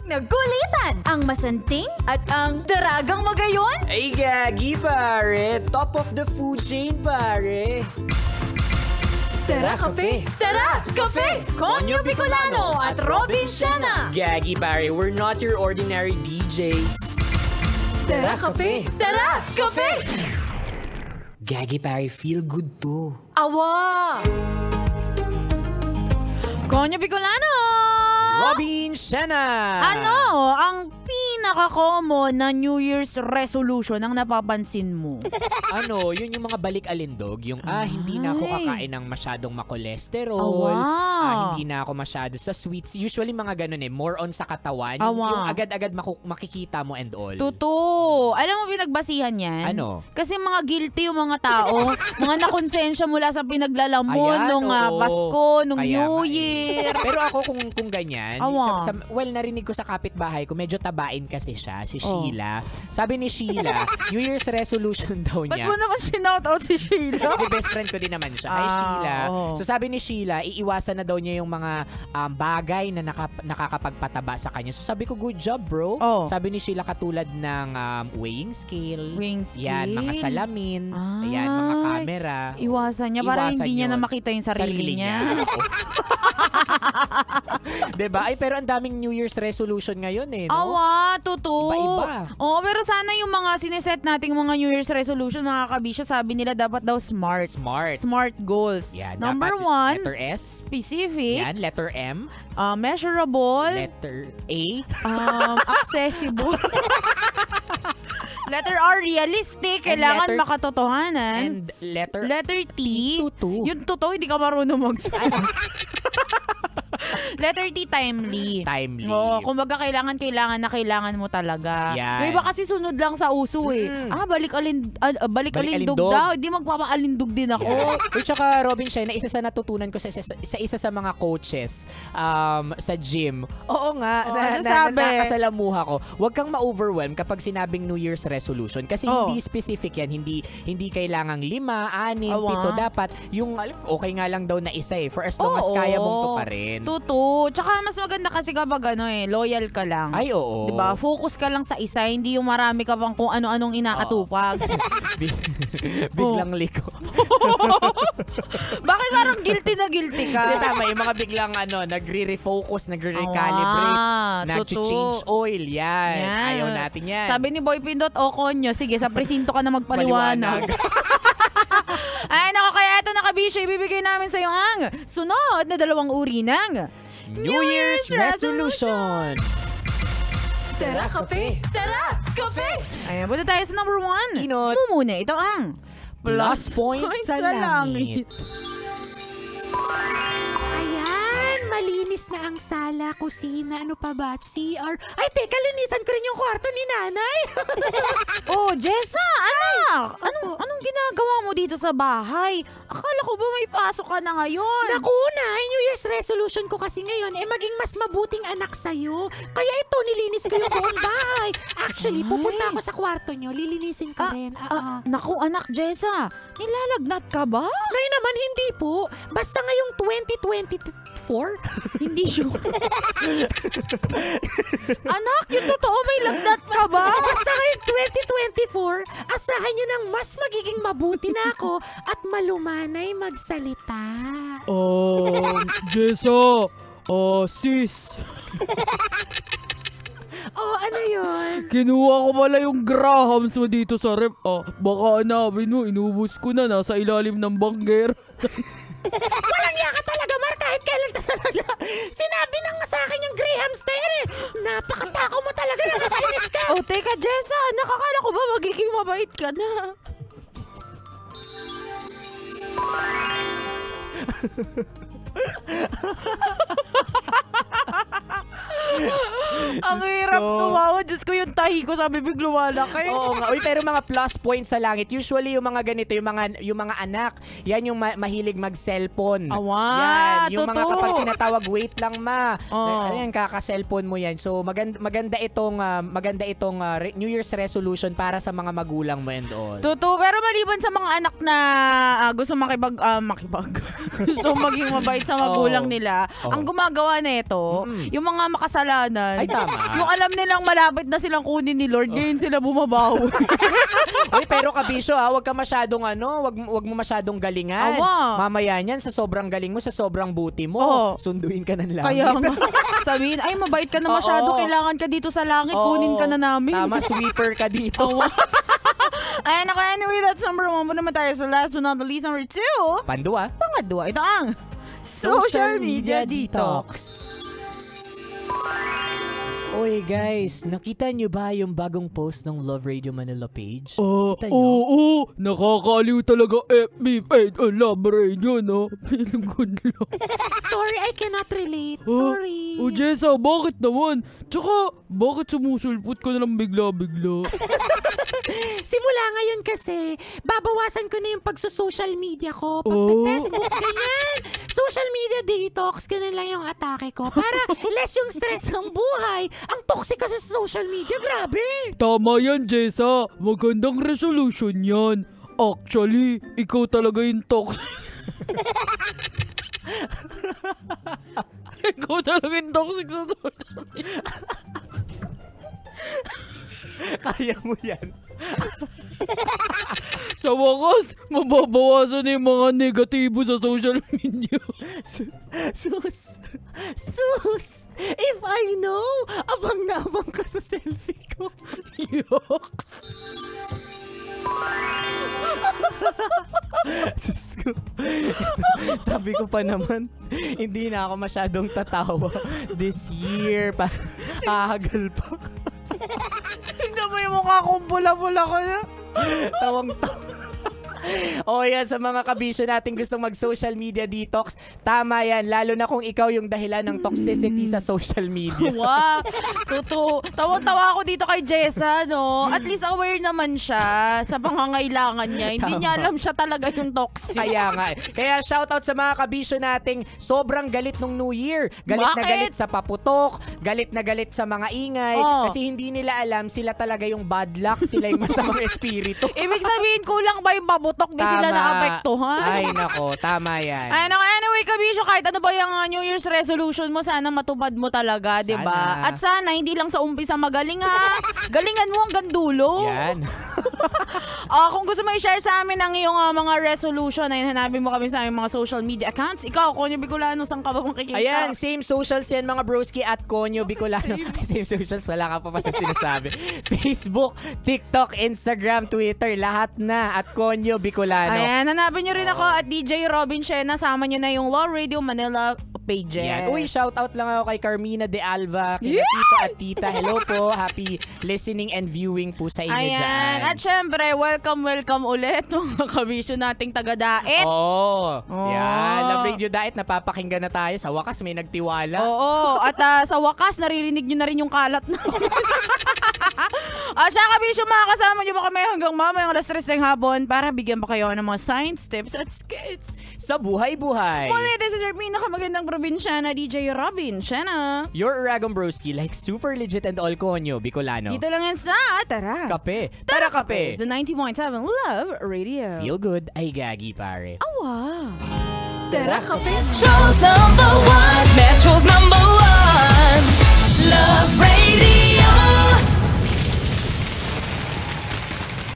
Nagulitan ang masanting at ang daragang magayon. Ay, gagi pare. Top of the food chain pare. Tara, kape! Tara, kape! Konyo Bicolano at Robin Siena. Gagi pare, we're not your ordinary DJs. Tara, kape! Tara, kape! Gagi pare, feel good to. Awa! Konyo Bicolano! Robin Siena! Ano ang pinaka-common na New Year's resolution ang napapansin mo? Ano, yun yung mga balik-alindog. Yung, hindi na ako kakain ng masyadong makolesterol. Hindi na ako masyado sa sweets. Usually mga ganun more on sa katawan. Yung agad-agad makikita mo and all. Totoo. Alam mo pinagbasihan yan? Ano? Kasi mga guilty yung mga tao. Mga nakonsensya mula sa pinaglalamon nung Pasko, nung New Year. Pero ako kung ganyan, well, narinig ko sa kapitbahay ko, medyo tabain kasi siya, si Sheila. Sabi ni Sheila, New Year's resolution daw niya. Ba't mo naman sinoutout si Sheila? Di best friend ko din naman siya. Hi, Sheila. So sabi ni Sheila, iiwasan na daw niya yung mga bagay na nakakapagpataba sa kanya. So sabi ko, good job, bro. Sabi ni Sheila, katulad ng weighing scale. Yan, mga salamin. Ayan, mga camera. Iwasan niya para hindi niya na makita yung sarili niya. Diba? Ay, pero ang daming New Year's resolution ngayon no? Awa, totoo. Iba-iba. Oo, pero sana yung mga sineset nating mga New Year's resolution, mga kabisyo, sabi nila dapat daw smart. Smart goals. Yan, Number dapat 1, letter S. specific. Yan, letter M. Measurable. Letter A. Accessible. Letter R, realistic. Kailangan makatotohanan. And letter T. Tutu. Yung totoo, hindi ka marunong magsulat. Letter T, timely. Oo, kumbaga kailangan mo talaga. Yan. Yung iba kasi sunod lang sa uso balik-alindog daw. Hindi magpapaalindog din ako. Yeah. Tsaka Robin Siena, isa sa natutunan ko sa isa sa mga coaches sa gym. Oo nga, nakasalamuha ko. Huwag kang ma-overwhelm kapag sinabing New Year's resolution kasi hindi specific yan. Hindi kailangang 5, 6, 7. Dapat yung okay nga lang daw na isa for as long as kaya mong tuparin. Totoo. Tsaka mas maganda kasi kapag loyal ka lang. Ay, oo. Diba? Focus ka lang sa isa, hindi yung marami ka pang kung ano-anong inakatupag. Biglang liko. Bakit parang guilty na guilty ka? Hindi, tama. Yung mga biglang nagre-refocus, nagre-recalibrate, nag-change oil. Yan. Ayaw natin yan. Sabi ni Boy Pindot, konyo. Sige, sa presinto ka na magpaliwanag. Ay, nako, kaya ito na kabisyo, ibibigay namin sa iyo ang sunod na 2 uri ng New Year's resolution. Tara, kape! Tara, kape! Ayan, punta tayo sa number 1. Inot. Muna, ito ang plus point sa langit. Malinis na ang sala, kusina, ano pa ba, CR. Ay, teka, linisan ko rin yung kwarto ni nanay. Jessa, anak! Anong ginagawa mo dito sa bahay? Akala ko ba may pasok ka na ngayon? Naku, Nay, New Year's resolution ko kasi ngayon maging mas mabuting anak sa'yo. Kaya ito, nilinis ko yung buong bahay. Actually, pupunta ako sa kwarto nyo, lilinisin ko rin. Naku, anak Jessa, nilalagnat ka ba? Nay naman, hindi po. Basta ngayong 2024, hindi sure. Anak, yung totoo, may lagnat ka ba? Basta ngayong 2024, asahan nyo ng mas magiging mabuti na ako at malumanay magsalita. Jessa, sis. Ano yun? Kinuha ko pala yung grahams mo dito sa rep. Baka hanapin mo, inubos ko na, nasa ilalim ng bangger. Walang yaka talaga, Mar, kahit kailan talaga. Sinabi na nga sa akin yung grahams na yan Napakatakaw mo talaga, nakakainis ka. Teka Jessa, nakakala ko ba magiging mabait ka na? Ang hirap tumawa. Diyos Diyos ko, yung tahi ko sa bibig lumalaki. Oo nga. Uy, pero mga plus points sa langit. Usually yung mga ganito, yung mga anak, yan yung mahilig mag-cellphone. Awa, yan. Yung mga kapag tinatawag, wait lang ma. Ayan, kaka-cellphone mo yan. So maganda itong New Year's resolution para sa mga magulang mo and all. Totoo. Pero maliban sa mga anak na gusto makibag gusto maging mabait sa magulang nila, ang gumagawa nito, yung mga makasalanan. Ay, tama. Yung alam nilang malapit na silang kunin ni Lord, ngayon sila bumabawi. Uy, pero kabisyo wag ka masyadong wag mo masyadong galingan. Awa. Mamaya niyan sa sobrang galing mo, sa sobrang buti mo, sunduin ka ng langit. Kaya nga, sabihin, ay mabait ka na masyado, kailangan ka dito sa langit, kunin ka na namin. Tama, sweeper ka dito. Ayan ako, anyway, that's number 1. Muna naman tayo sa last but not the least, number 2. Pandua. Pangadwa, ito ang Social Media Detox. Oy guys, nakita nyo ba yung bagong post ng Love Radio Manila page? Oo, nakakaliw talaga FB. Love Radio, no? Feel good lang. Sorry, I cannot relate. Sorry. Jessa, bakit naman? Tsaka, bakit sumusulpot ka na lang bigla-bigla? Simula ngayon kasi, babawasan ko na yung pagsusocial media ko. Pag-Facebook, ganyan. Social media detox, ganun lang yung atake ko. Para less yung stress ng buhay. Ang toxic kasi sa social media, grabe. Tama yan, Jessa. Magandang resolution yan. Actually, ikaw talaga yung toxic. Ikaw talaga yung toxic sa social media. Kaya mo yan. Sa wakas, mababawasan na yung mga negatibo sa social media. Sus! If I know, abang na abang ka sa selfie ko. Yucks! Sabi ko pa naman, hindi na ako masyadong tatawa this year. Hahagal pa. Tignan mo yung mukha kong pula-pula ko na. Tawang-tawa. O yan, sa mga kabisyo natin gustong mag-social media detox, tama yan. Lalo na kung ikaw yung dahilan ng toxicity sa social media. Wow, totoo. Tawa-tawa ako dito kay Jessa, no? At least aware naman siya sa pangangailangan niya. Hindi niya alam siya talaga yung toxic. Kaya nga. Kaya shoutout sa mga kabisyo nating sobrang galit nung New Year. Galit na galit sa paputok, galit na galit sa mga ingay. Kasi hindi nila alam, sila talaga yung bad luck, sila yung masamang espiritu. Ibig sabihin, kulang ba yung paputok? Di sila naapektuhan. Ay nako, tama yan. Anyway, kabisyo, kahit ano ba yung New Year's resolution mo, sana matupad mo talaga, di ba? At sana, hindi lang sa umpisa magaling ha. Galingan mo hanggang dulo. Yan. Kung gusto mo i-share sa amin ang iyong mga resolution, ayun, hanapin mo kami sa aming mga social media accounts. Ikaw, Konyo Bicolano, saan ka ba makikita? Ayan, same socials yan mga broski at Konyo Bicolano. Same socials, wala ka pa pala sinasabi. Facebook, TikTok, Instagram, Twitter, lahat na at Konyo Bicolano. Ayan, hanapin nyo rin ako at DJ Robin Shena. Sama nyo na yung Law Radio Manila pages. Yan. Uy, shoutout lang ako kay Carmina de Alva, kina Tito at Tita. Hello po, happy listening and viewing po sa inyo dyan. At syempre, welcome ulit mga kabisyo nating taga-Daet. Yan. Love Radio Daet, napapakinggan na tayo. Sa wakas, may nagtiwala. Oo, at sa wakas, naririnig nyo na rin yung kalat na. Siya kabisyo, makakasama nyo ba kami hanggang mamayang alas 3 ng hapon para bigyan pa kayo ng mga science, tips at skits sa buhay-buhay. Muli, this is your pinakamagandang probinsyana, DJ Robin Shena. Your Aragon Broski, like super legit and all Konyo Bicolano. Dito lang yan sa Tara Kape. Tara Kape. So 90.7 Love Radio. Feel good, ay gagi pare. Awa. Tara Kape. Metro's #1. Metro's #1. Love Radio.